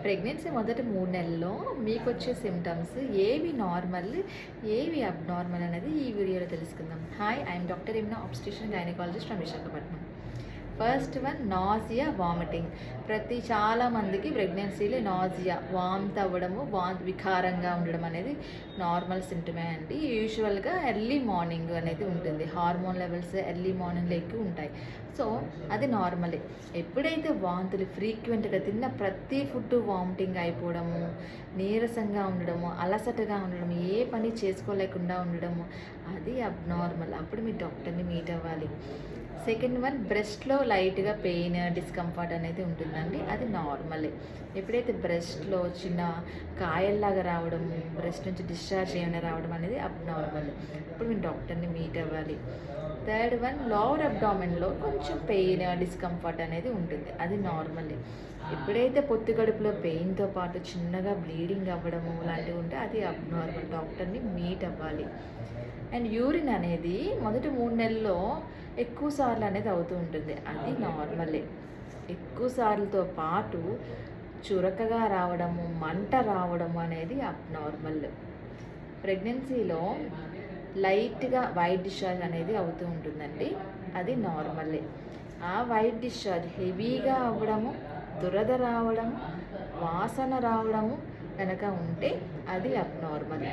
Pregnancy మొదటి 3 నెలల్లో మీకొచ్చే సిమ్టమ్స్ ఏవి నార్మల్, ఏవి అబ్నార్మల్ అనేది ఈ వీడియోలో తెలుసుకుందాం. Hi, I'm doctor Imna, obstetrician gynaecologist from Visakhapatnam. First one, nausea, vomiting. చాలామందికి ప్రెగ్నెన్సీలో నాజియా, వాంత్ అవ్వడము, వికారంగా ఉండడం అనేది నార్మల్ సిమ్టమే అండి. యూజువల్గా ఎర్లీ మార్నింగ్ అనేది ఉంటుంది. హార్మోన్ లెవెల్స్ ఎర్లీ మార్నింగ్లో ఎక్కువ ఉంటాయి. సో అది నార్మలే. ఎప్పుడైతే వాంతులు ఫ్రీక్వెంట్గా తిన్న ప్రతి ఫుడ్ వామిటింగ్ అయిపోవడము, నీరసంగా ఉండడము, అలసటగా ఉండడము, ఏ పని చేసుకోలేకుండా ఉండడము, అది అబ్నార్మల్. అప్పుడు మీ డాక్టర్ని మీట్ అవ్వాలి. సెకండ్ వన్, బ్రెస్ట్లో లైట్గా పెయిన్, డిస్కంఫర్ట్ అనేది ఉంటుందండి. అది నార్మలే. ఎప్పుడైతే బ్రెస్ట్లో చిన్న కాయల్లాగా రావడం, బ్రెస్ట్ నుంచి డిశ్చార్జ్ ఏమైనా రావడం అనేది అబ్నార్మల్. ఇప్పుడు మీ డాక్టర్ని మీట్ అవ్వాలి. థర్డ్ వన్, లోవర్ అబ్డామెన్లో కొంచెం పెయిన్, డిస్కంఫర్ట్ అనేది ఉంటుంది. అది నార్మలే. ఎప్పుడైతే పొత్తి కడుపులో పెయిన్తో పాటు చిన్నగా బ్లీడింగ్ అవ్వడము లాంటివి ఉంటే అది అబ్నార్మల్. డాక్టర్ని మీట్ అవ్వాలి. అండ్ యూరిన్ అనేది మొదటి 3 నెలల్లో ఎక్కువ సార్లు అనేది అవుతూ ఉంటుంది. అది నార్మలే. ఎక్కువ సార్లతో పాటు చురకగా రావడము, మంట రావడము అనేది అబ్నార్మల్. ప్రెగ్నెన్సీలో లైట్గా వైట్ డిశ్చార్జ్ అనేది అవుతూ ఉంటుందండి. అది నార్మలే. ఆ వైట్ డిశ్చార్జ్ హెవీగా అవ్వడము, దురద రావడము, వాసన రావడము కనుక ఉంటే అది అబ్నార్మల్.